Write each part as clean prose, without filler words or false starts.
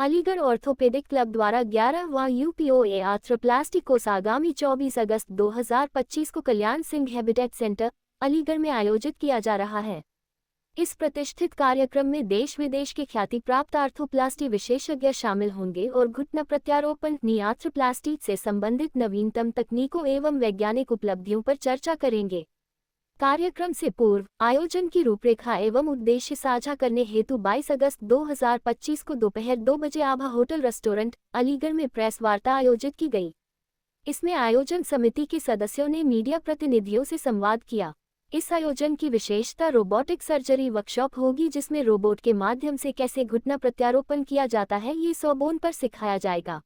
Aligarh orthopaedic club द्वारा 11वां यूपीओए arthroplasty course आगामी 24 अगस्त 2025 को कल्याण सिंह हैबिटेट सेंटर, अलीगढ़ में आयोजित किया जा रहा है। इस प्रतिष्ठित कार्यक्रम में देश विदेश के ख्याति प्राप्त आर्थ्रोप्लास्टी विशेषज्ञ शामिल होंगे और घुटना प्रत्यारोपण नी आर्थ्रोप्लास्टी से संबंधित नवीनतम तकनीकों एवं वैज्ञानिक उपलब्धियों पर चर्चा करेंगे। कार्यक्रम से पूर्व आयोजन की रूपरेखा एवं उद्देश्य साझा करने हेतु 22 अगस्त 2025 को दोपहर 2 बजे आभा होटल रेस्टोरेंट, अलीगढ़ में प्रेस वार्ता आयोजित की गई। इसमें आयोजन समिति के सदस्यों ने मीडिया प्रतिनिधियों से संवाद किया। इस आयोजन की विशेषता रोबोटिक सर्जरी वर्कशॉप होगी, जिसमें रोबोट के माध्यम से कैसे घुटना प्रत्यारोपण किया जाता है ये सौबोन पर सिखाया जाएगा।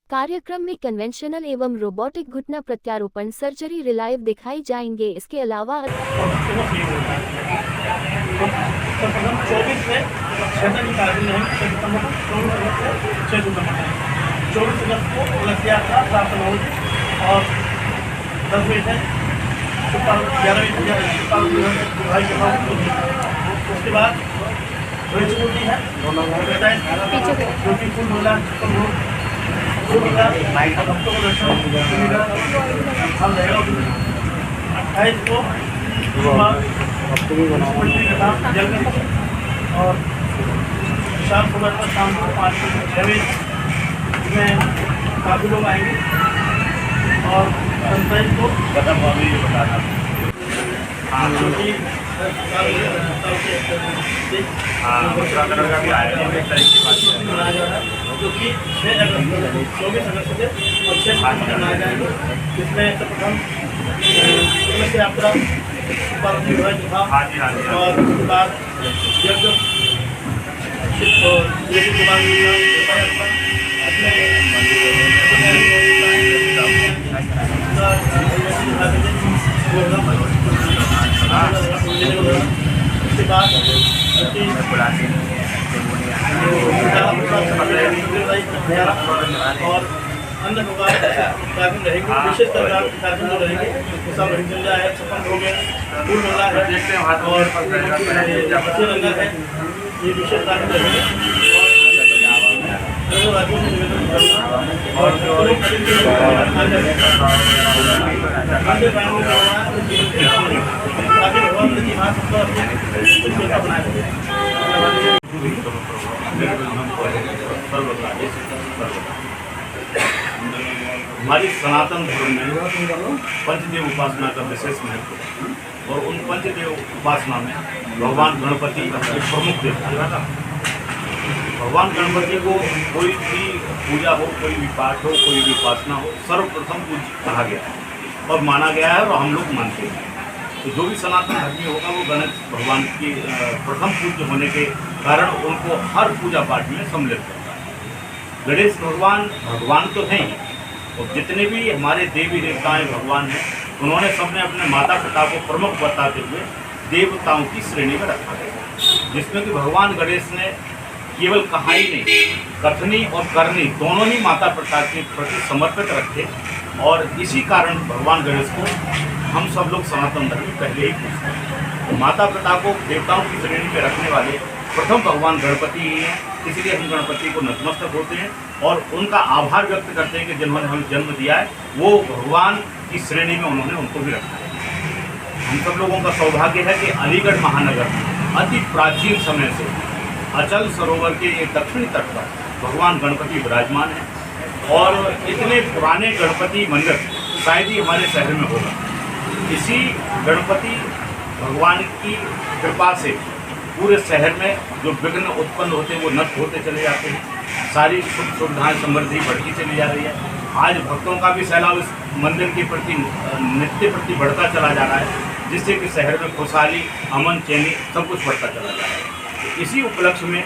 कार्यक्रम में कन्वेंशनल एवं रोबोटिक घुटना प्रत्यारोपण सर्जरी रिलाइव दिखाई जाएंगे। इसके अलावा उसके बाद और शाम सुबह तक शाम को 5 से 6 बजे में काफ़ी लोग आएंगे और 27 को बताना का भी आया जो कि 6 अगस्त 24 अगस्त से और 6 मनाया जाएगा। इसमें प्रथम यात्रा और उसके बाद और अन्य प्रकार कार्यक्रम रहेंगे। विशेष कार्यक्रम जो रहेंगे वो सब रंगा है, छप्पन हो गया, फूल रंगा है और बच्चे रंगा है, ये विशेष कार्यक्रम रहेंगे। और हमारी सनातन धर्म में पंचदेव उपासना का विशेष महत्व है और उन पंचदेव उपासना में भगवान गणपति प्रमुख देवता है। भगवान गणपति को कोई भी पूजा हो, कोई भी पाठ हो, कोई भी उपासना हो, सर्वप्रथम पूज्य कहा गया है और माना गया है और हम लोग मानते हैं। तो जो भी सनातन धर्मी होगा वो गणेश भगवान की प्रथम पूज्य होने के कारण उनको हर पूजा पाठ में सम्मिलित करता है। गणेश भगवान तो हैं ही, और जितने भी हमारे देवी देवताएं भगवान हैं उन्होंने सबने अपने माता पिता को प्रमुख बताते हुए देवताओं की श्रेणी में रखा है, जिसमें कि भगवान गणेश ने केवल कहा ही नहीं, कथनी और करनी दोनों ही माता पिता के प्रति समर्पित रखे। और इसी कारण भगवान गणेश को हम सब लोग सनातन धर्म में पहले ही पूछते हैं। तो माता पिता को देवताओं की श्रेणी में रखने वाले प्रथम भगवान गणपति ही हैं, इसलिए हम गणपति को नतमस्तक होते हैं और उनका आभार व्यक्त करते हैं कि जिन्होंने हमें जन्म दिया है वो भगवान की श्रेणी में उन्होंने उनको भी रखा है। हम सब लोगों का सौभाग्य है कि अलीगढ़ महानगर अति प्राचीन समय से अचल सरोवर के एक दक्षिणी तट पर भगवान गणपति विराजमान है और इतने पुराने गणपति मंदिर शायद ही हमारे शहर में होगा। इसी गणपति भगवान की कृपा से पूरे शहर में जो विघ्न उत्पन्न होते हैं वो नष्ट होते चले जाते हैं, सारी सुख सुविधाएँ समृद्धि बढ़ती चली जा रही है। आज भक्तों का भी सैलाब इस मंदिर के प्रति नित्य प्रति बढ़ता चला जा रहा है, जिससे कि शहर में खुशहाली, अमन, चैनी सब कुछ बढ़ता चला जा रहा है। इसी उपलक्ष्य में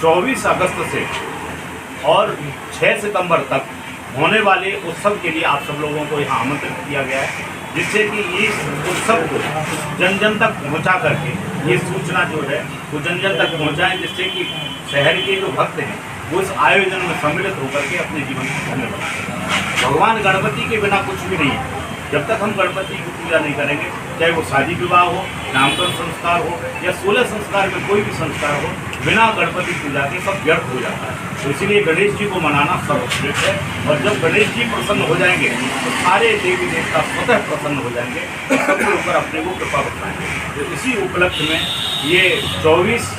24 अगस्त से और 6 सितंबर तक होने वाले उत्सव के लिए आप सब लोगों को यहाँ आमंत्रित किया गया है, जिससे कि इस उत्सव को जन जन तक पहुँचा करके ये सूचना जो है वो जन जन तक पहुँचाएँ, जिससे कि शहर के जो भक्त हैं वो इस आयोजन में सम्मिलित होकर के अपने जीवन को धन्य बनाएं। भगवान गणपति के बिना कुछ भी नहीं है। जब तक हम गणपति की पूजा नहीं करेंगे, चाहे वो शादी विवाह हो, नामकरण संस्कार हो या 16 संस्कार में कोई भी संस्कार हो, बिना गणपति पूजा के सब व्यर्थ हो जाता है। तो इसीलिए गणेश जी को मनाना सर्वश्रेष्ठ है। और जब गणेश जी प्रसन्न हो जाएंगे तो सारे देवी देवता स्वतः प्रसन्न हो जाएंगे, सबके ऊपर अपने को कृपा बरसाएंगे। तो इसी उपलक्ष्य में ये 24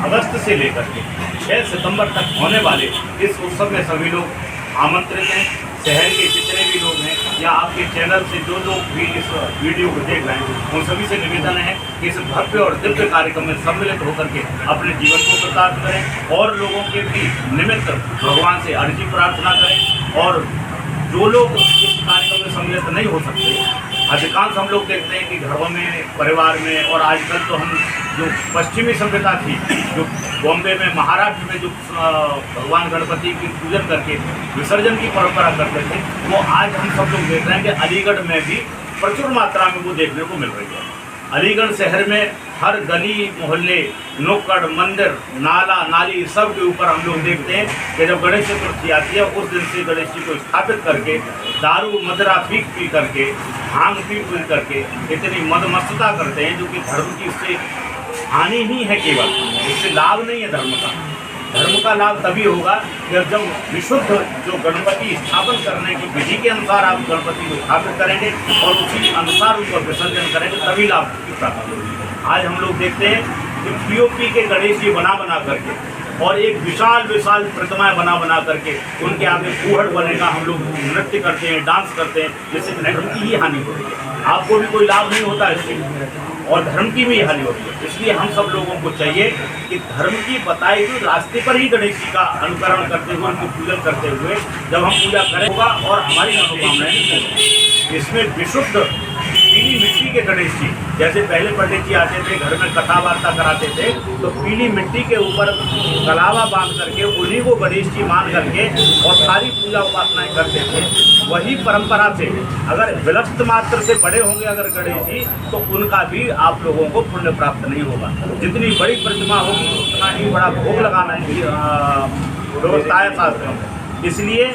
अगस्त से लेकर के 6 सितंबर तक होने वाले इस उत्सव में सभी लोग आमंत्रित हैं। शहर के जितने भी लोग हैं या आपके चैनल से जो लोग भी इस वीडियो को देख रहे हैं, उन सभी से निवेदन है कि इस भव्य और दिव्य कार्यक्रम में सम्मिलित होकर के अपने जीवन को प्रकाशित करें और लोगों के भी निमित्त भगवान से अर्जी प्रार्थना करें। और जो लोग इस कार्यक्रम में सम्मिलित नहीं हो सकते, अधिकांश हम लोग देखते हैं कि घरों में, परिवार में, और आजकल तो हम जो पश्चिमी सभ्यता थी, जो बॉम्बे में, महाराष्ट्र में जो भगवान गणपति की पूजन करके विसर्जन की परंपरा करते थे, वो आज हम सब लोग देख रहे हैं कि अलीगढ़ में भी प्रचुर मात्रा में वो देखने को मिल रही है। अलीगढ़ शहर में हर गली मोहल्ले, नुक्कड़, मंदिर, नाला नाली सब के ऊपर हम लोग देखते हैं कि जब गणेश चतुर्थी आती है उस दिन से गणेश जी को स्थापित करके दारू मदिरा पी करके, भांग पी करके इतनी मदमस्तता करते हैं, जो कि धर्म की इससे हानि ही है, केवल इससे लाभ नहीं है धर्म का। धर्म का लाभ तभी होगा जब विशुद्ध जो गणपति स्थापन करने की विधि के अनुसार आप गणपति को स्थापित करेंगे और उसी अनुसार उनका विसर्जन करेंगे, तभी लाभ की प्राप्ति होगी। आज हम लोग देखते हैं कि पीओपी के गणेश जी बना करके और एक विशाल प्रतिमाएं बना करके उनके आगे फूहड़ बनेगा, हम लोग नृत्य करते हैं, डांस करते हैं, जिससे धर्म की ही हानि होती है। आपको भी कोई लाभ नहीं होता इससे और धर्म की भी हानि होती है। इसलिए हम सब लोगों को चाहिए कि धर्म की बताई हुई रास्ते पर ही गणेश जी का अनुकरण करते हुए, उनकी पूजन करते हुए जब हम पूजा करें होगा और हमारी मनोकामनाएं इसमें विशुद्ध पीली मिट्टी के गणेश जी, जैसे पहले पंडित जी आते थे, घर में कथा वार्ता कराते थे, तो पीली मिट्टी के ऊपर कलावा बांध करके उन्हीं को गणेश जी मान करके और सारी पूजा उपासनाएं करते थे। वही परंपरा से अगर विलक्षित मात्र से बड़े होंगे अगर गणेश जी, तो उनका भी आप लोगों को पुण्य प्राप्त नहीं होगा। जितनी बड़ी प्रतिमा होगी उतना ही बड़ा भोग लगाना व्यवस्था है शास्त्रों में। इसलिए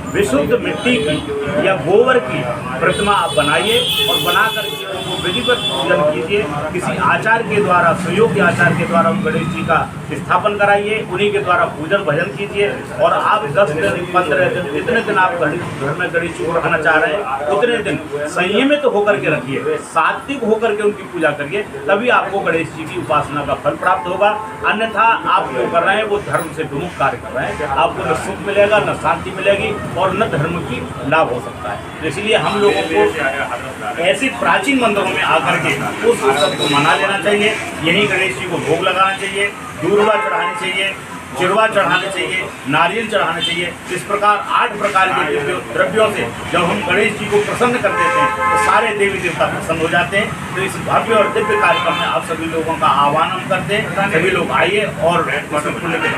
विशुद्ध मिट्टी की या गोबर की प्रतिमा आप बनाइए और बना करके उनको विधिवत पूजन कीजिए। किसी आचार्य के द्वारा, सुयोग्य आचार्य के द्वारा उन गणेश जी का स्थापन कराइए, उन्हीं के द्वारा पूजन भजन कीजिए। और आप 10 दिन 15 दिन जितने दिन आप घर में गणेश जी को रखना चाह रहे हैं उतने दिन संयमित होकर के रखिए, सात्विक होकर के उनकी पूजा करिए, तभी आपको गणेश जी की उपासना का फल प्राप्त होगा। अन्यथा आप जो कर रहे हैं वो धर्म से विमुख कार्य कर रहे हैं, आपको न सुख मिलेगा, न शांति मिलेगी और न धर्म की लाभ हो सकता है। तो इसलिए हम लोगों को ऐसे प्राचीन मंदिरों में आकर के उस उत्सव को मना लेना चाहिए। यहीं गणेश जी को भोग लगाना चाहिए, दूर्वा चढ़ानी चाहिए, चिड़वा चढ़ाने चाहिए, नारियल चढ़ाने चाहिए। इस प्रकार 8 प्रकार के द्रव्यों से जब हम गणेश जी को प्रसन्न कर देते हैं तो सारे देवी देवता प्रसन्न हो जाते हैं। तो इस भव्य और दिव्य कार्यक्रम में आप सभी लोगों का आह्वान हम करते हैं, सभी लोग आइए और पुण्य के